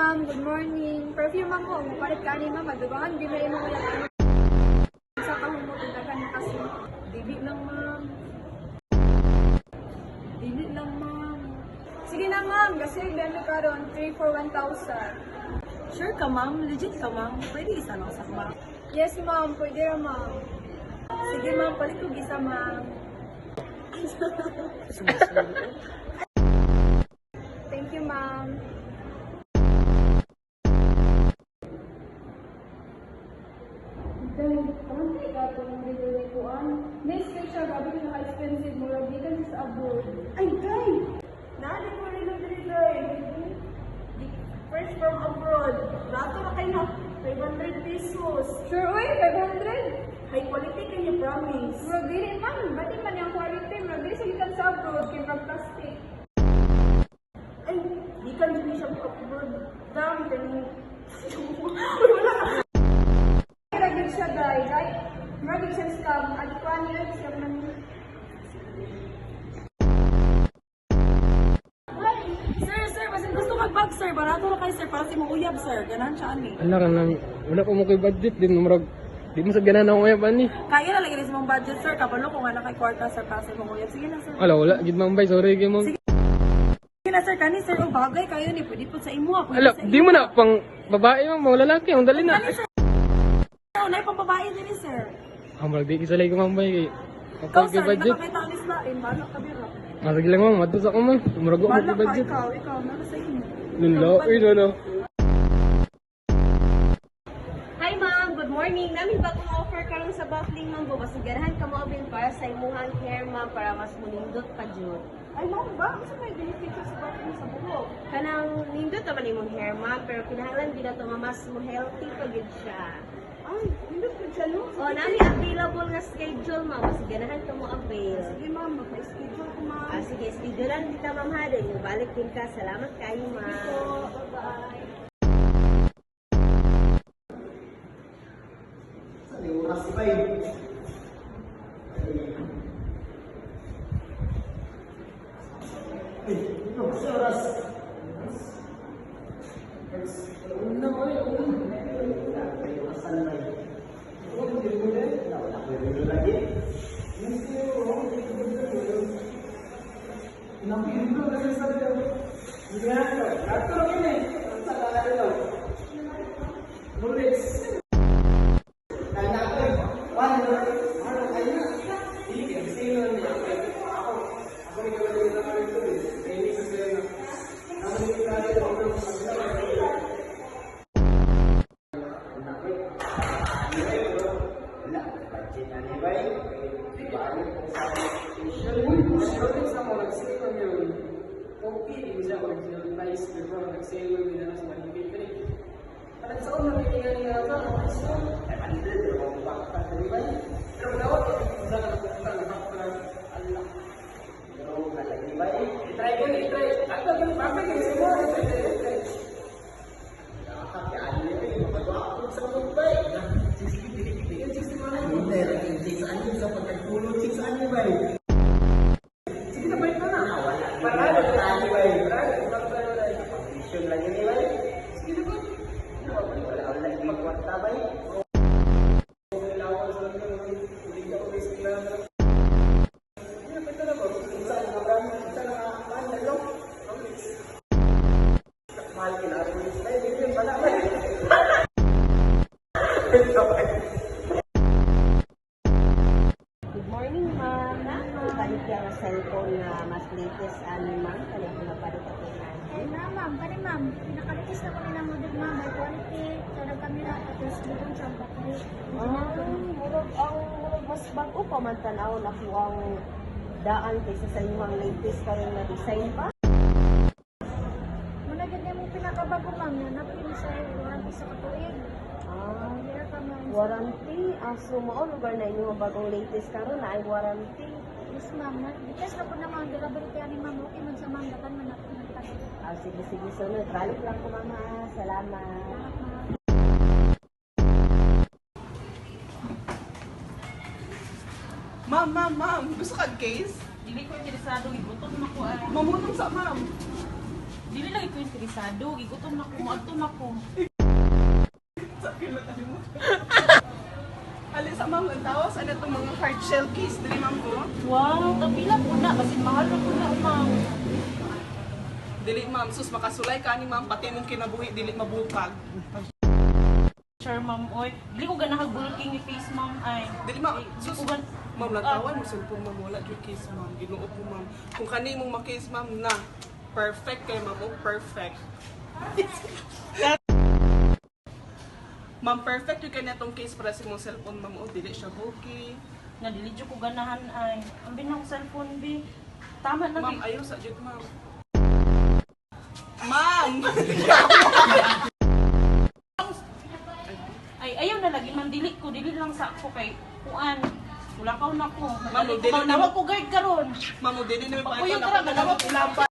ma'am. Good morning. Perfume ma'am ko. Mapalit ka ni ma'am. Madugangan. Ginay mo wala ka. Sa kahumutin ka na kasi. Dili lang ma'am. Dili lang ma'am. Sige na ma'am. Kasi dami ka ron. 3 for 1,000. Sure ka, ma'am? Legit ka, ma'am? Pwede isa lang sa ma'am. Yes ma'am. Pwede ra ma'am. Sige ma'am. Palit ko isa ma'am. Thank you ma'am. Then, kaman ka itong delivery ko Miss Fisher, gabi ko naka-expensive mo. Rabi ka sa abroad. Ay, guy! Naalit mo rin ang delivery. Fresh from abroad. Rato na kayo na. 500 pesos. Sure, uy, 500? High quality kayo, promise. Rabi man. Ba't man yung quality? Rabi sa ikan sa abroad. Kaya from plastic. Ay, di ka hindi siya abroad. Dami ka niyo. Uy, wala ka. Ragig siya guys, right? Ragig siya scam. At paano yun siya man. Sir, basin gusto mag-bag, sir. Barato na kayo, sir. Para si mong uyab, sir. Ganan siya, ani. Ala ka nang, wala ko mo kay budget din, murag, di mo sa ganan ako ngayon, ani. Kaya na lagi rin sa mong budget, sir. Kapalo ko nga na kay kwarta, sir. Para si mong uyab. Sige na, sir. Wala, gid mambay, sorry kay mo. Sige na, sir. Kani, sir. O bagay kayo ni. Pwede po sa imo. Ala, di mo na, pang babae mo, mga lalaki, ang dali na. Kani, sir. Unay pang babae din, sir. Murag, di kisalay ko mambay, kay, Ikaw, kapag sir. kay budget. Nakakita ang isla. Bala ka, bira. Masag lang mo, matos ako mo, murag ko Bala kay ka, budget. ikaw. Nara sa inyo. Lula, no. Hi ma'am, good morning. Namin bagong offer karon sa Buffling ma'am. Basigarahan ka mo abin para sa imuhang hair ma'am para mas munindot pa jud. Ay, ma'am ba? Ano may benefit sa bakit sa buhok? Kanang nindot naman imong hair ma'am, pero kinahanglan gid nato nga mas mo healthy pa gid siya. Ay, hindi ko siya, no? O nami available nga schedule ma'am. Basigarahan ka mo avail. Sige, ma'am. Maka-schedule ko, ma'am. Sige, schedulean kita ma'am ha. Then balik din ka. Salamat kayo ma'am. Bye-bye. Oras si Bay. Ito, sa oras. Una ko yun. Asan na yun? Wala ko yun lagi. Napilin ko kasi sa iyo. Hindi na ito. Ito lang yun eh. Sa lalaki. Bullets. Good morning ma'am. Balik yan ang cellphone na mas latest ani ma'am. Kaya ko napalit ako Ay ma'am. Kani ma'am. Pinakalitis na ko nilang model ma'am. By quality. Kada kamera. Tapos dito sa battery. Murag mas bago pa man tanaw na ang daan kaysa sa inyong latest karon na design pa. Muna ganyan mo pinakabago ma'am. Nanapin sa warranty sa katuig. Here ka ma'am. Warranty, so mao lugar na inyong bagong latest karon na ay warranty. Yes ma'am. Because na po naman. Delivery ni ma'am. Okay man sa ma'am. Dapan man natin magtagal. Sige, sunod. Balik lang ko mama. Salamat. Salamat ma'am. Ma'am. Gusto ka case? Dili ko interesado. Ibuton na ko ay. Mamutong sa ma'am. Dili lang ko interesado, gigutom na ko, maadto na ko. Ali sa ma'am, ang tawas, ano itong mga hard shell case, dali ma'am ko? Wow, tapila po na, kasi mahal na po na, ma'am. Dili ma'am, sus makasulay ka ni ma'am, pati mong kinabuhi, dili mabukag. Sure, ma'am, oy. Dili ko ganahag bulking ni face, ma'am, ay. Dili ma'am, Di sus, ko gan... ma'am, natawan mo cellphone ma'am, wala yung case ma'am, ginoo po ma'am. Kung kani mong makase ma'am na, perfect kay ma'am, oh, perfect. Ma'am, perfect yung kanya itong case para sa mong cellphone ma'am, oh, dili siya bulky. Nadili ko ganahan, ay. Ang binang cellphone, bi. Tama na, Ma'am, bi. ayaw sa jud ma'am. Ma'am! Ay, ayaw na lagi, ma'am, dili ko, dili lang sa ako kay kuan. Wala ka na ko. Ma'am, Madali ko, dili na- nawag ko guard karon. Ma'am, dili na may Pagpuyog pakita ka na na, ako ilaba